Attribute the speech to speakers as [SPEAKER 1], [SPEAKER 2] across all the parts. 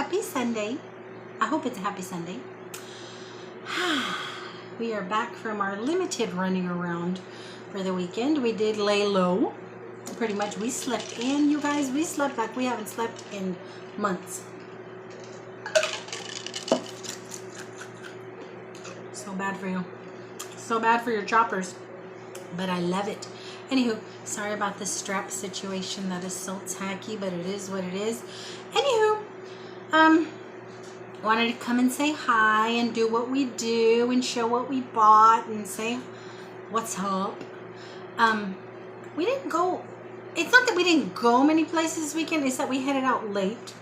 [SPEAKER 1] Happy Sunday. I hope it's a happy Sunday. We are back from our limited running around for the weekend. We did lay low. Pretty much we slept in, you guys. We slept like we haven't slept in months. So bad for you. So bad for your choppers. But I love it. Anywho, sorry about the strap situation. That is so tacky, but it is what it is. Anywho, wanted to come and say hi and do what we do and show what we bought and say what's up. We didn't go, it's not that we didn't go many places this weekend, it's that we headed out late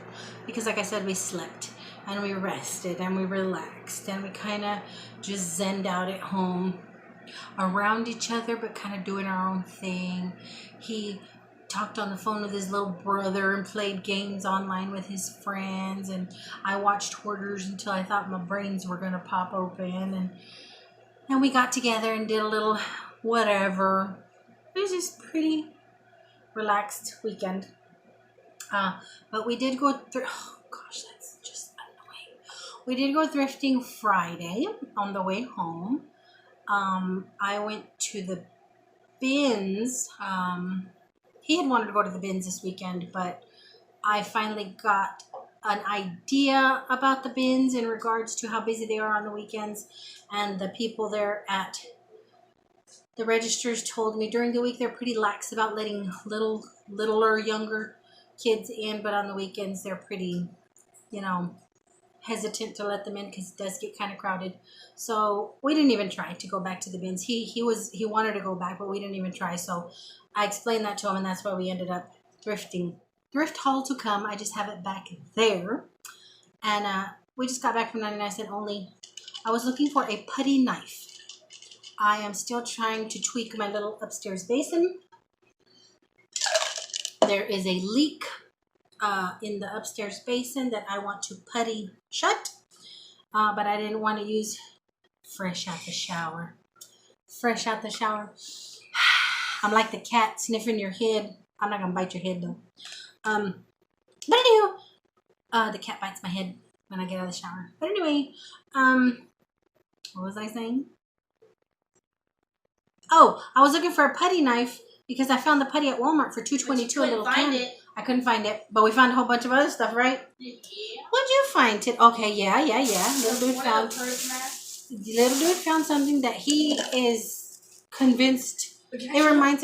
[SPEAKER 1] because, like I said, we slept and we rested and we relaxed and we kind of just zenned out at home around each other, but kind of doing our own thing. He talked on the phone with his little brother and played games online with his friends, and I watched Hoarders until I thought my brains were gonna pop open, and we got together and did a little whatever. It was just pretty relaxed weekend. But we did go through, oh gosh, that's just annoying. We did go thrifting Friday on the way home. I went to the bins. He had wanted to go to the bins this weekend, but I finally got an idea about the bins in regards to how busy they are on the weekends. And the people there at the registers told me during the week they're pretty lax about letting littler, younger kids in, but on the weekends they're pretty, hesitant to let them in because it does get kind of crowded. So we didn't even try to go back to the bins. He wanted to go back, but we didn't even try. So I explained that to him, and that's why we ended up thrifting. Thrift haul to come. I just have it back there. And we just got back from 99-cent only. I was looking for a putty knife. I am still trying to tweak my little upstairs basin. There is a leak in the upstairs basin that I want to putty shut, but I didn't want to use fresh out the shower. Fresh out the shower. I'm like the cat sniffing your head. I'm not gonna bite your head though. But anywho, the cat bites my head when I get out of the shower. But anyway, what was I saying? Oh, I was looking for a putty knife because I found the putty at Walmart for $2.22 a little can. I couldn't find it, but we found a whole bunch of other stuff, right? Yeah. What'd you find? Okay, yeah. Little dude found something that he is convinced. It reminds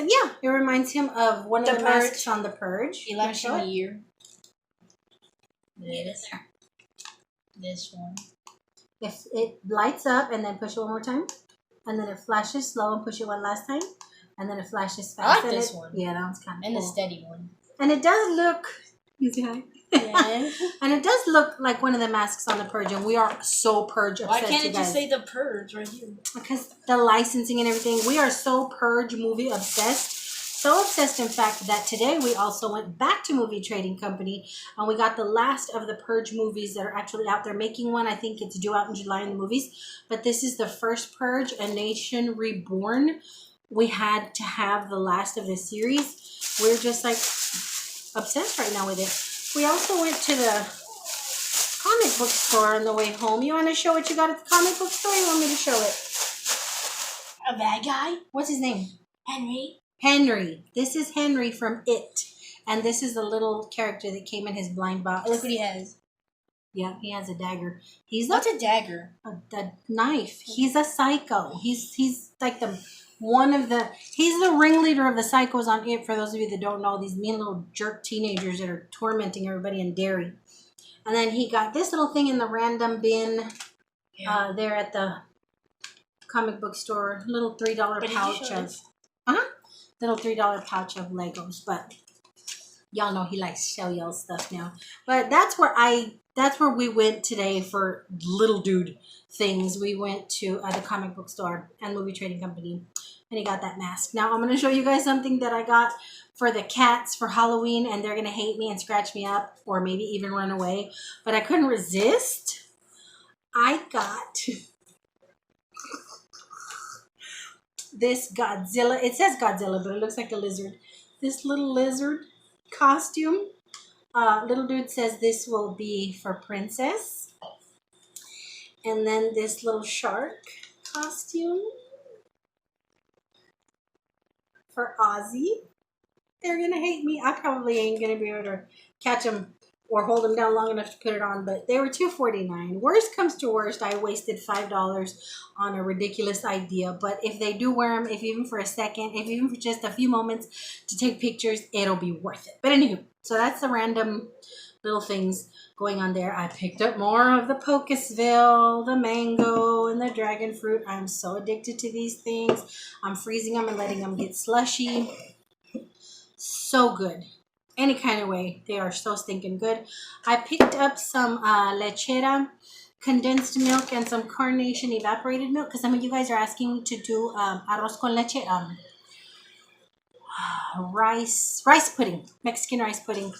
[SPEAKER 1] him of one of the masks on The Purge.
[SPEAKER 2] Election year. This one.
[SPEAKER 1] If it lights up and then push it one more time, and then it flashes slow and push it one last time, and then it flashes fast.
[SPEAKER 2] I like this one.
[SPEAKER 1] Yeah, that one's kind of cool.
[SPEAKER 2] And the steady one.
[SPEAKER 1] And it does look, yeah. And it does look like one of the masks on The Purge, and we are so Purge obsessed.
[SPEAKER 2] Why can't it just say The Purge right here?
[SPEAKER 1] Because the licensing and everything, we are so Purge movie obsessed. So obsessed, in fact, that today we also went back to Movie Trading Company, and we got the last of the Purge movies that are actually out there. Making one, I think it's due out in July in the movies, but this is the first Purge, A Nation Reborn. We had to have the last of the series. We're just like obsessed right now with it. We also went to the comic book store on the way home. You want to show what you got at the comic book store? You want me to show it?
[SPEAKER 2] A bad guy?
[SPEAKER 1] What's his name?
[SPEAKER 2] Henry.
[SPEAKER 1] This is Henry from It. And this is the little character that came in his blind box.
[SPEAKER 2] Look what he has.
[SPEAKER 1] Yeah, he has a dagger.
[SPEAKER 2] What's a dagger?
[SPEAKER 1] A knife. He's a psycho. He's like he's the ringleader of the psychos on It. For those of you that don't know, these mean little jerk teenagers that are tormenting everybody in Derry. And then he got this little thing in the random bin there at the comic book store. Little $3 pouch of little $3 pouch of Legos. But y'all know he likes to show y'all stuff now. But that's where we went today for little dude things. We went to the comic book store and Movie Trading Company, and he got that mask. Now I'm going to show you guys something that I got for the cats for Halloween, and they're going to hate me and scratch me up or maybe even run away, but I couldn't resist. I got this Godzilla. It says Godzilla, but it looks like a lizard. This little lizard costume Little dude says this will be for Princess. And then this little shark costume for Ozzy. They're going to hate me. I probably ain't going to be able to catch them or hold them down long enough to put it on, but they were $2.49. Worst comes to worst, I wasted $5 on a ridiculous idea. But if they do wear them, if even for a second, if even for just a few moments to take pictures, it'll be worth it. But anywho, so that's the random little things going on there. I picked up more of the Pocusville, the mango, and the dragon fruit. I'm so addicted to these things. I'm freezing them and letting them get slushy. So good. Any kind of way, they are so stinking good. I picked up some lechera condensed milk and some carnation evaporated milk because some of you guys are asking me to do arroz con leche, rice pudding, Mexican rice pudding,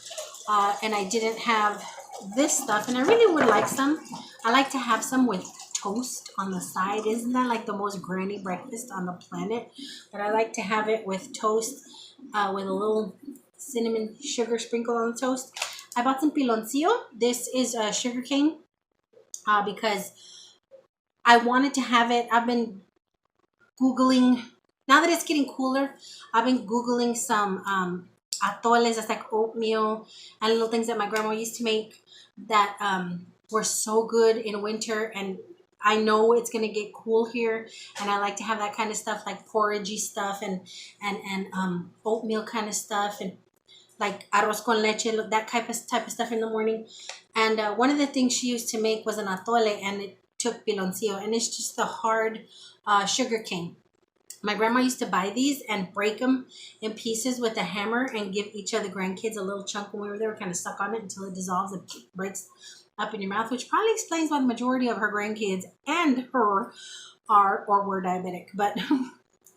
[SPEAKER 1] and I didn't have this stuff, and I really would like some. I like to have some with toast on the side. Isn't that like the most granny breakfast on the planet? But I like to have it with toast, with a little cinnamon sugar sprinkle on the toast. I bought some piloncillo. This is sugar cane because I wanted to have it. I've been Googling, now that it's getting cooler, I've been Googling some atoles, that's like oatmeal and little things that my grandma used to make that were so good in winter. And I know it's going to get cool here, and I like to have that kind of stuff, like porridgey stuff and oatmeal kind of stuff, and like arroz con leche, that type of stuff in the morning. And one of the things she used to make was an atole, and it took piloncillo, and it's just the hard sugar cane. My grandma used to buy these and break them in pieces with a hammer and give each of the grandkids a little chunk when we were there. Kind of suck on it until it dissolves and breaks up in your mouth, which probably explains why the majority of her grandkids and her are or were diabetic. But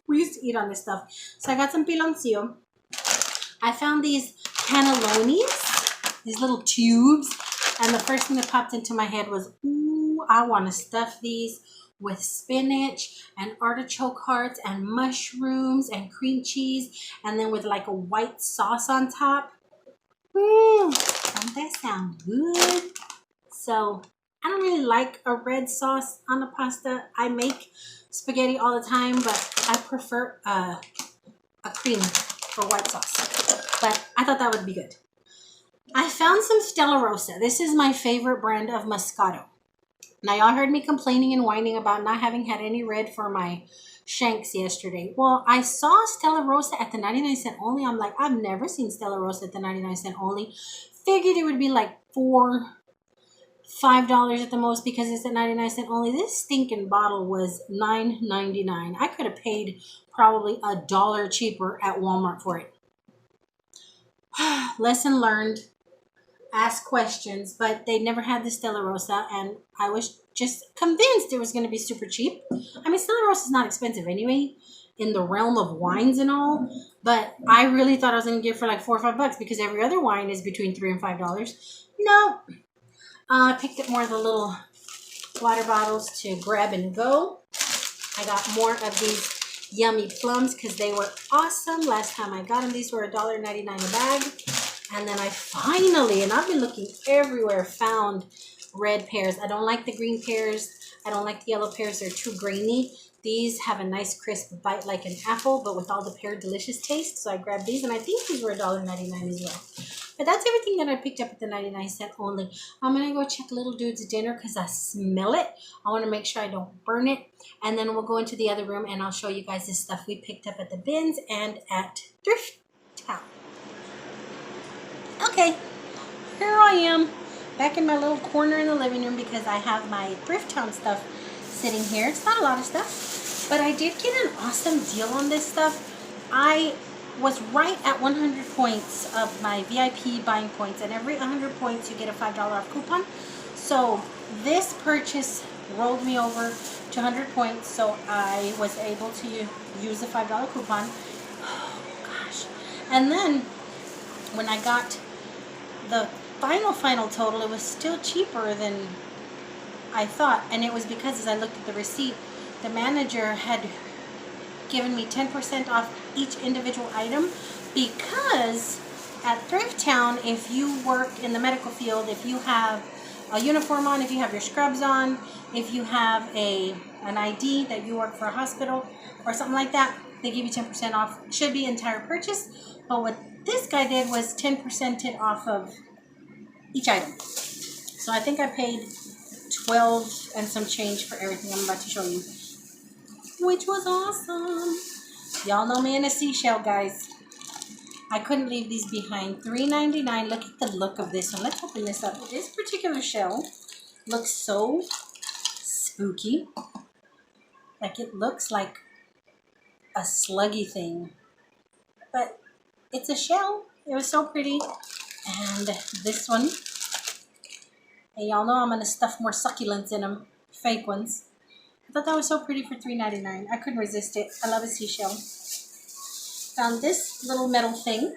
[SPEAKER 1] we used to eat on this stuff. So I got some piloncillo. I found these cannellonis, these little tubes, and the first thing that popped into my head was, ooh, I want to stuff these with spinach and artichoke hearts and mushrooms and cream cheese, and then with like a white sauce on top. Don't that sound good? So I don't really like a red sauce on the pasta. I make spaghetti all the time, but I prefer a cream for white sauce. But I thought that would be good. I found some Stella Rosa. This is my favorite brand of Moscato. Now, y'all heard me complaining and whining about not having had any red for my shanks yesterday. Well, I saw Stella Rosa at the 99-cent only. I'm like, I've never seen Stella Rosa at the 99-cent only. Figured it would be like $4, $5 at the most because it's at 99-cent only. This stinking bottle was $9.99. I could have paid probably $1 cheaper at Walmart for it. Lesson learned. Ask questions, but they never had the Stella Rosa, and I was just convinced it was going to be super cheap. I mean, Stella Rosa is not expensive anyway in the realm of wines and all, but I really thought I was going to get it for like $4 or $5 because every other wine is between $3 and $5. No. I picked up more of the little water bottles to grab and go. I got more of these yummy plums because they were awesome. Last time I got them, these were $1.99 a bag. And then I finally, and I've been looking everywhere, found red pears. I don't like the green pears. I don't like the yellow pears. They're too grainy. These have a nice crisp bite like an apple, but with all the pear delicious taste. So I grabbed these, and I think these were $1.99 as well. But that's everything that I picked up at the 99-cent only. I'm going to go check Little Dude's dinner because I smell it. I want to make sure I don't burn it. And then we'll go into the other room, and I'll show you guys this stuff we picked up at the bins and at Thrift Town. Okay, here I am, back in my little corner in the living room because I have my Thrift Town stuff sitting here. It's not a lot of stuff, but I did get an awesome deal on this stuff. I was right at 100 points of my VIP buying points, and every 100 points you get a $5 off coupon. So this purchase rolled me over to 100 points, so I was able to use the $5 coupon. Oh gosh. And then when I got the final total, it was still cheaper than I thought, and it was because as I looked at the receipt, the manager had given me 10% off each individual item because at Thrift Town, if you work in the medical field, if you have a uniform on, if you have your scrubs on, if you have an ID that you work for a hospital or something like that, they give you 10% off. Should be entire purchase, but what this guy did was 10% off of each item. So I think I paid 12 and some change for everything I'm about to show you, which was awesome. Y'all know me and a seashell, guys. I couldn't leave these behind. $3.99. Look at the look of this one. Let's open this up. This particular shell looks so spooky. Like it looks like a sluggy thing. But it's a shell. It was so pretty. And this one. And y'all know I'm going to stuff more succulents in them. Fake ones. I thought that was so pretty for $3.99. I couldn't resist it. I love a seashell. Found this little metal thing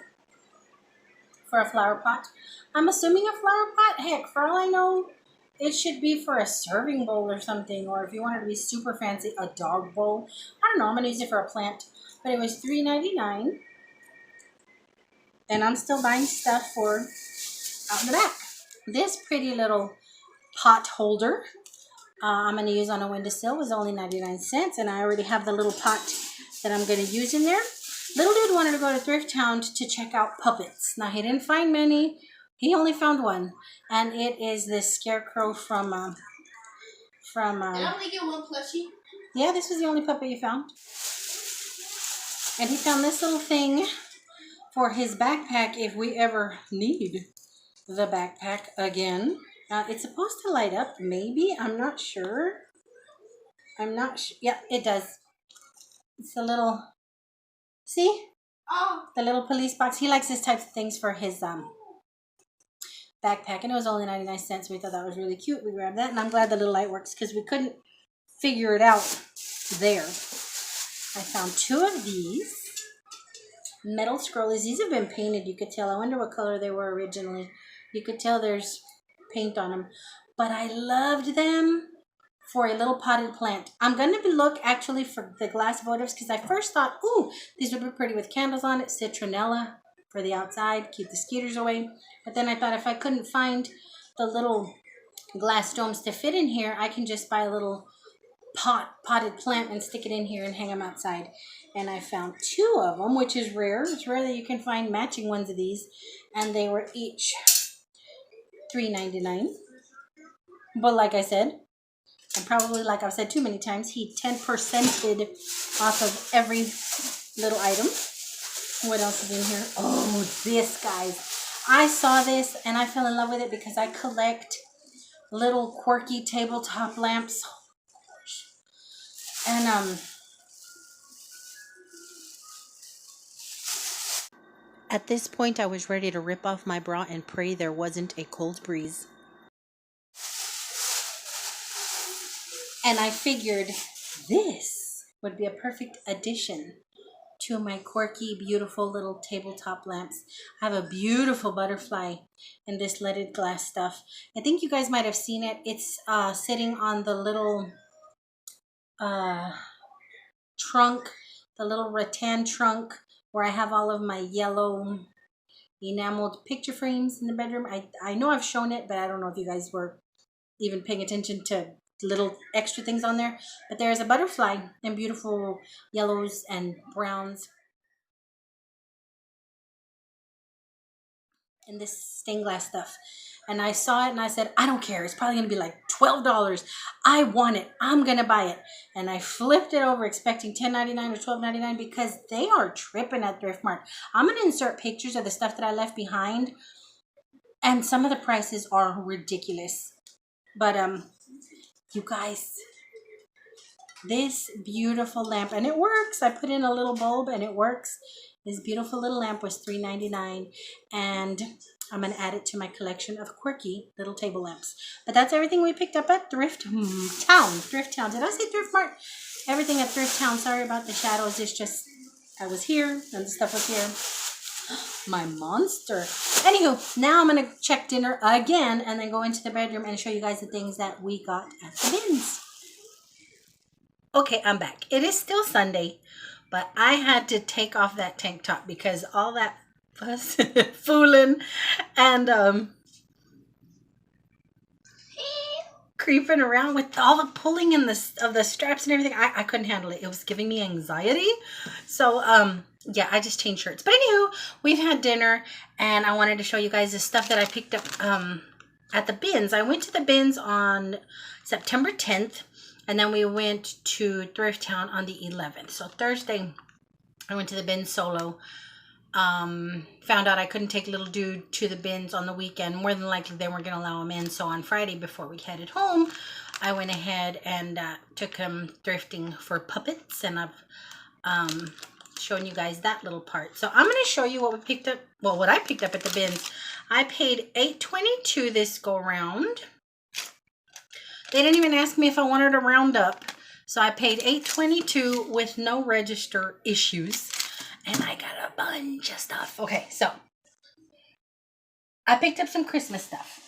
[SPEAKER 1] for a flower pot. I'm assuming a flower pot. Heck, for all I know, it should be for a serving bowl or something. Or if you want it to be super fancy, a dog bowl. I don't know. I'm going to use it for a plant. But it was $3.99. And I'm still buying stuff for out in the back. This pretty little pot holder I'm going to use on a windowsill was only 99 cents. And I already have the little pot that I'm going to use in there. Little dude wanted to go to Thrift Town to check out puppets. Now, he didn't find many. He only found one. And it is this scarecrow from
[SPEAKER 2] Did I only get one plushie?
[SPEAKER 1] Yeah, this was the only puppet you found. And he found this little thing for his backpack if we ever need the backpack again. It's supposed to light up, maybe. I'm not sure. Yeah, it does. It's a little... See?
[SPEAKER 2] Oh.
[SPEAKER 1] The little police box. He likes this type of things for his backpack. And it was only 99 cents. We thought that was really cute. We grabbed that. And I'm glad the little light works because we couldn't figure it out there. I found 2 of these. Metal scrollies. These have been painted. You could tell. I wonder what color they were originally. You could tell there's paint on them. But I loved them for a little potted plant. I'm going to look actually for the glass votives because I first thought, ooh, these would be pretty with candles on it. Citronella for the outside, keep the skeeters away. But then I thought if I couldn't find the little glass domes to fit in here, I can just buy a little potted plant and stick it in here and hang them outside. And I found 2 of them, which is rare. It's rare that you can find matching ones of these. And they were each $3.99. But like I said, and probably like I've said too many times, he 10%ed off of every little item. What else is in here? Oh, this, guys. I saw this and I fell in love with it because I collect little quirky tabletop lamps. And at this point I was ready to rip off my bra and pray there wasn't a cold breeze. And I figured this would be a perfect addition to my quirky, beautiful little tabletop lamps. I have a beautiful butterfly in this leaded glass stuff. I think you guys might have seen it. It's sitting on the little trunk, the little rattan trunk where I have all of my yellow enameled picture frames in the bedroom. I know I've shown it, but I don't know if you guys were even paying attention to little extra things on there. But there's a butterfly and beautiful yellows and browns in this stained glass stuff. And I saw it and I said, I don't care. It's probably going to be like $12. I want it. I'm going to buy it. And I flipped it over expecting $10.99 or $12.99 because they are tripping at Thrift Mart. I'm going to insert pictures of the stuff that I left behind. And some of the prices are ridiculous. But you guys, this beautiful lamp, and it works. I put in a little bulb and it works. This beautiful little lamp was $3.99, and I'm going to add it to my collection of quirky little table lamps. But that's everything we picked up at Thrift Town. Thrift Town. Did I say Thrift Mart? Everything at Thrift Town. Sorry about the shadows. It's just, I was here and the stuff was here. My monster. Anywho, now I'm going to check dinner again and then go into the bedroom and show you guys the things that we got at the bins. Okay, I'm back. It is still Sunday, but I had to take off that tank top because all that fooling and creeping around with all the pulling and of the straps and everything. I couldn't handle it. It was giving me anxiety. So yeah, I just changed shirts. But anywho, we've had dinner and I wanted to show you guys the stuff that I picked up at the bins. I went to the bins on September 10th and then we went to Thrift Town on the 11th. So Thursday I went to the bins solo. Found out I couldn't take little dude to the bins on the weekend. More than likely they weren't going to allow him in. So on Friday before we headed home, I went ahead and took him thrifting for puppets. And I've shown you guys that little part. So I'm going to show you what we picked up. Well, what I picked up at the bins. I paid $8.22 this go round. They didn't even ask me if I wanted to round up. So I paid $8.22 with no register issues. And I got a bunch of stuff. Okay, so I picked up some Christmas stuff.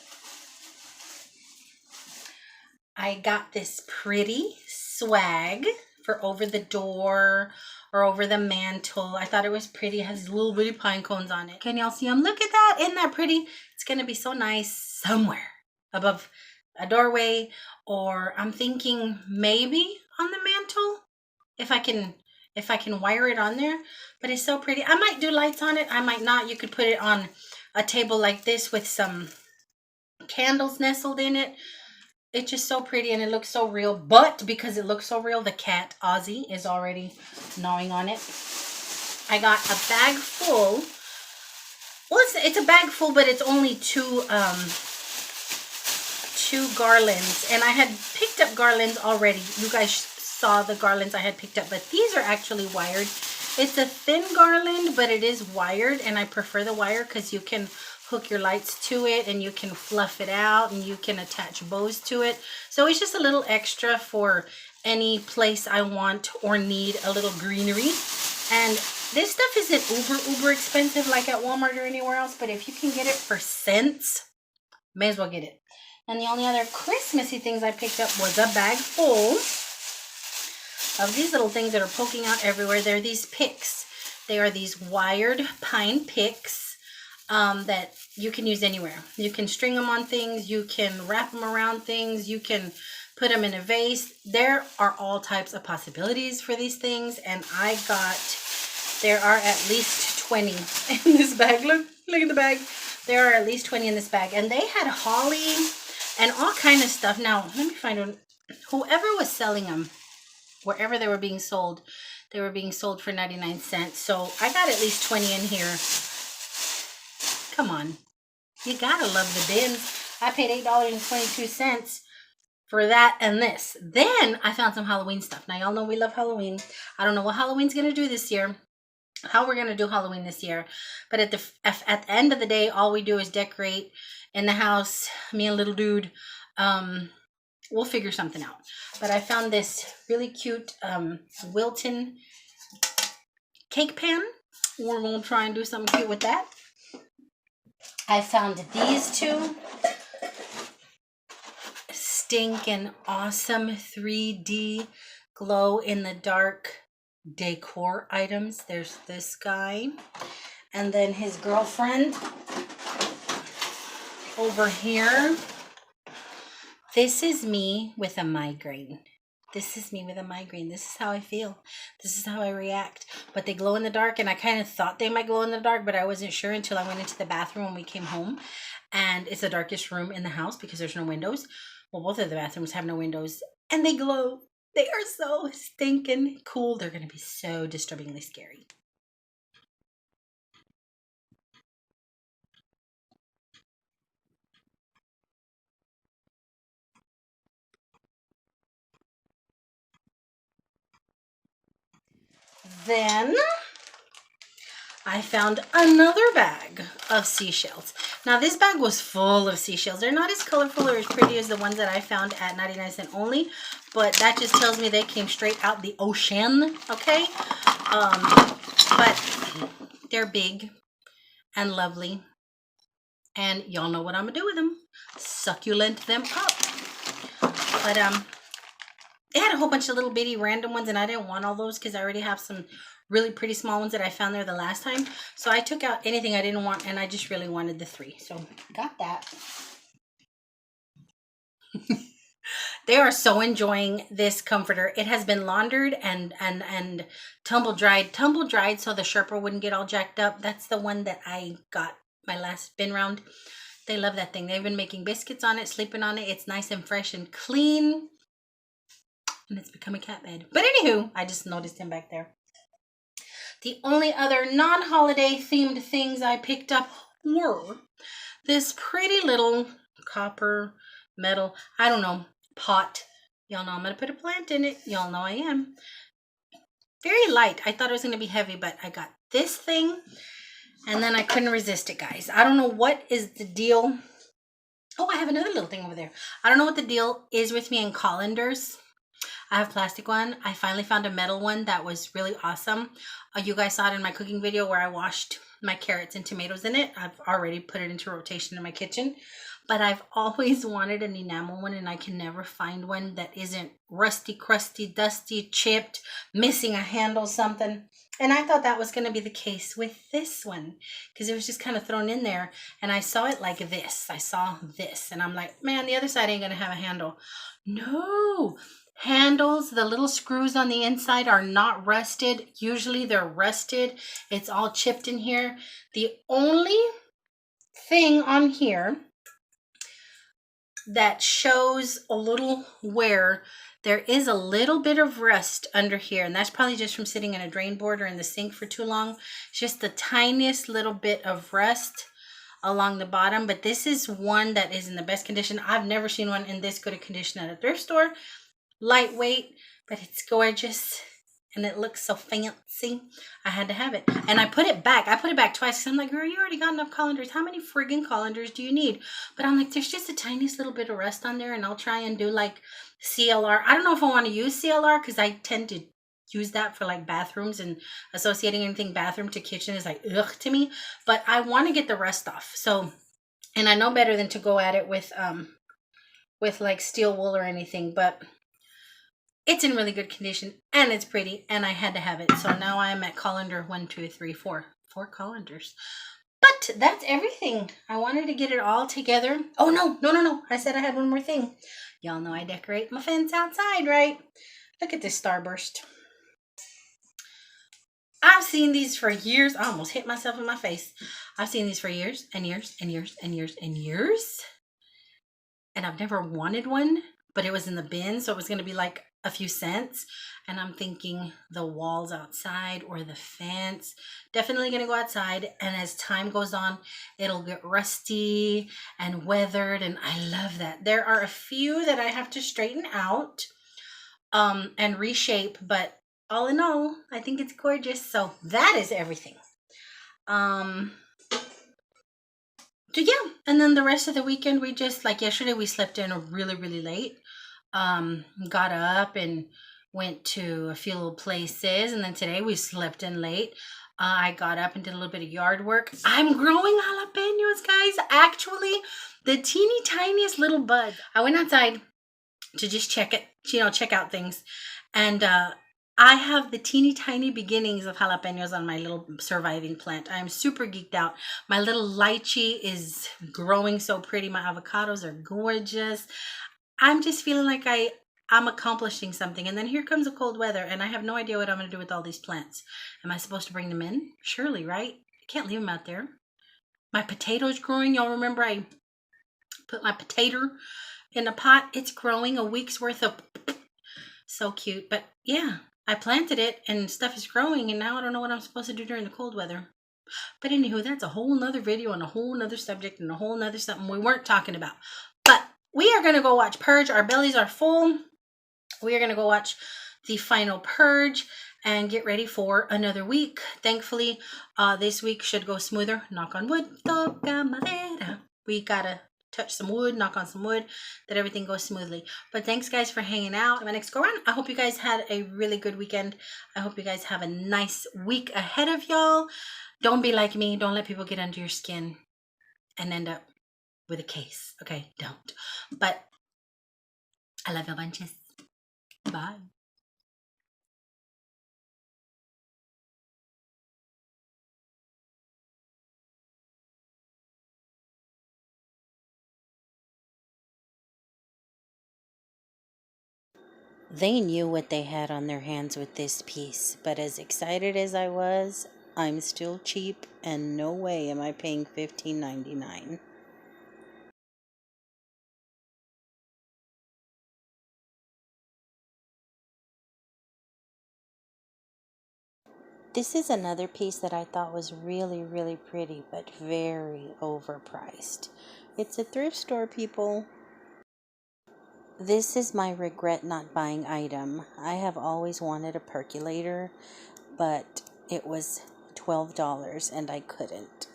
[SPEAKER 1] I got this pretty swag for over the door or over the mantle. I thought it was pretty. It has little bitty pine cones on it. Can y'all see them? Look at that. Isn't that pretty? It's going to be so nice somewhere above a doorway, or I'm thinking maybe on the mantle if I can wire it on there. But it's so pretty. I might do lights on it. I might not. You could put it on a table like this with some candles nestled in it. It's just so pretty and it looks so real. But because it looks so real, the cat, Ozzy, is already gnawing on it. I got a bag full. Well, it's a bag full, but it's only two garlands. And I had picked up garlands already. You guys saw the garlands I had picked up, but these are actually wired. It's a thin garland, but it is wired, and I prefer the wire because you can hook your lights to it and you can fluff it out and you can attach bows to it. So it's just a little extra for any place I want or need a little greenery. And this stuff isn't uber expensive like at Walmart or anywhere else, but if you can get it for cents, may as well get it. And the only other Christmassy things I picked up was a bag full of these little things that are poking out everywhere. They're these picks. They are these wired pine picks that you can use anywhere. You can string them on things. You can wrap them around things. You can put them in a vase. There are all types of possibilities for these things. And there are at least 20 in this bag. Look at the bag. There are at least 20 in this bag. And they had holly and all kind of stuff. Now, let me find one. Whoever was selling them, wherever they were being sold for 99 cents. So I got at least 20 in here. Come on. You gotta love the bins. I paid $8.22 for that and this. Then I found some Halloween stuff. Now y'all know we love Halloween. I don't know what Halloween's gonna do this year, how we're gonna do Halloween this year. But at the end of the day, all we do is decorate in the house. Me and little dude. We'll figure something out. But I found this really cute Wilton cake pan. We're going to try and do something cute with that. I found these two stinking awesome 3D glow in the dark decor items. There's this guy. And then his girlfriend over here. This is me with a migraine. This is me with a migraine. This is how I feel. This is how I react. But they glow in the dark, and I kind of thought they might glow in the dark, but I wasn't sure until I went into the bathroom when we came home. And it's the darkest room in the house because there's no windows. Well, both of the bathrooms have no windows, and they glow. They are so stinking cool. They're going to be so disturbingly scary. Then I found another bag of seashells. Now this bag was full of seashells. They're not as colorful or as pretty as the ones that I found at 99 cent only, but that just tells me they came straight out the ocean, okay? But they're big and lovely, and y'all know what I'm gonna do with them. Succulent them up. But they had a whole bunch of little bitty random ones, and I didn't want all those because I already have some really pretty small ones that I found there the last time. So I took out anything I didn't want, and I just really wanted the 3. So got that. They are so enjoying this comforter. It has been laundered and tumble dried, so the Sherpa wouldn't get all jacked up. That's the one that I got my last spin round. They love that thing. They've been making biscuits on it, sleeping on it. It's nice and fresh and clean. And it's become a cat bed. But anywho, I just noticed him back there. The only other non-holiday themed things I picked up were this pretty little copper metal, I don't know, pot. Y'all know I'm going to put a plant in it. Y'all know I am. Very light. I thought it was going to be heavy, but I got this thing. And then I couldn't resist it, guys. I don't know what is the deal. Oh, I have another little thing over there. I don't know what the deal is with me and colanders. I have a plastic one. I finally found a metal one that was really awesome. You guys saw it in my cooking video where I washed my carrots and tomatoes in it. I've already put it into rotation in my kitchen. But I've always wanted an enamel one, and I can never find one that isn't rusty, crusty, dusty, chipped, missing a handle, something. And I thought that was going to be the case with this one because it was just kind of thrown in there. And I saw it like this. I saw this. And I'm like, man, the other side ain't going to have a handle. No. Handles, the little screws on the inside are not rusted. Usually they're rusted. It's all chipped in here. The only thing on here that shows a little wear, there is a little bit of rust under here, and that's probably just from sitting in a drain board or in the sink for too long. It's just the tiniest little bit of rust along the bottom, but this is one that is in the best condition. I've never seen one in this good a condition at a thrift store. Lightweight, but it's gorgeous. And it looks so fancy. I had to have it. And I put it back. I put it back twice because I'm like, girl, you already got enough colanders. How many friggin' colanders do you need? But I'm like, there's just a tiniest little bit of rust on there. And I'll try and do like CLR. I don't know if I want to use CLR because I tend to use that for like bathrooms, and associating anything bathroom to kitchen is like ugh to me. But I want to get the rust off. So, and I know better than to go at it with like steel wool or anything. But it's in really good condition, and it's pretty, and I had to have it. So now I am at colander 1, 2, 3, 4. 4 colanders. But that's everything. I wanted to get it all together. Oh, no. I said I had one more thing. Y'all know I decorate my fence outside, right? Look at this starburst. I've seen these for years. I almost hit myself in my face. I've seen these for years and years and years and years and years. And I've never wanted one, but it was in the bin, so it was going to be like a few cents. And I'm thinking the walls outside or the fence, definitely going to go outside. And as time goes on, it'll get rusty and weathered, and I love that. There are a few that I have to straighten out and reshape, but all in all, I think it's gorgeous. So that is everything. So yeah, and then the rest of the weekend, we just, like yesterday, we slept in really, really late. Got up and went to a few little places, and then today we slept in late. I got up and did a little bit of yard work. I'm growing jalapenos, guys. Actually, the teeny tiniest little bud. I went outside to just check it, check out things, and I have the teeny tiny beginnings of jalapenos on my little surviving plant. I'm super geeked out. My little lychee is growing so pretty. My avocados are gorgeous. I'm just feeling like I'm accomplishing something. And then here comes the cold weather, and I have no idea what I'm going to do with all these plants. Am I supposed to bring them in? Surely, right? I can't leave them out there. My potato's growing. Y'all remember I put my potato in a pot? It's growing a week's worth of... So cute. But yeah, I planted it and stuff is growing, and now I don't know what I'm supposed to do during the cold weather. But anywho, that's a whole nother video and a whole nother subject and a whole nother something we weren't talking about. But we are going to go watch Purge. Our bellies are full. We are going to go watch the final Purge and get ready for another week. Thankfully, this week should go smoother. Knock on wood. Toca madera. We got to touch some wood, knock on some wood, that everything goes smoothly. But thanks, guys, for hanging out. My next go around. I hope you guys had a really good weekend. I hope you guys have a nice week ahead of y'all. Don't be like me. Don't let people get under your skin and end up with a case. Okay, don't. But I love you bunches. Bye. They knew what they had on their hands with this piece, but as excited as I was, I'm still cheap, and no way am I paying $15.99. This is another piece that I thought was really, really pretty, but very overpriced. It's a thrift store, people. This is my regret not buying item. I have always wanted a percolator, but it was $12 and I couldn't.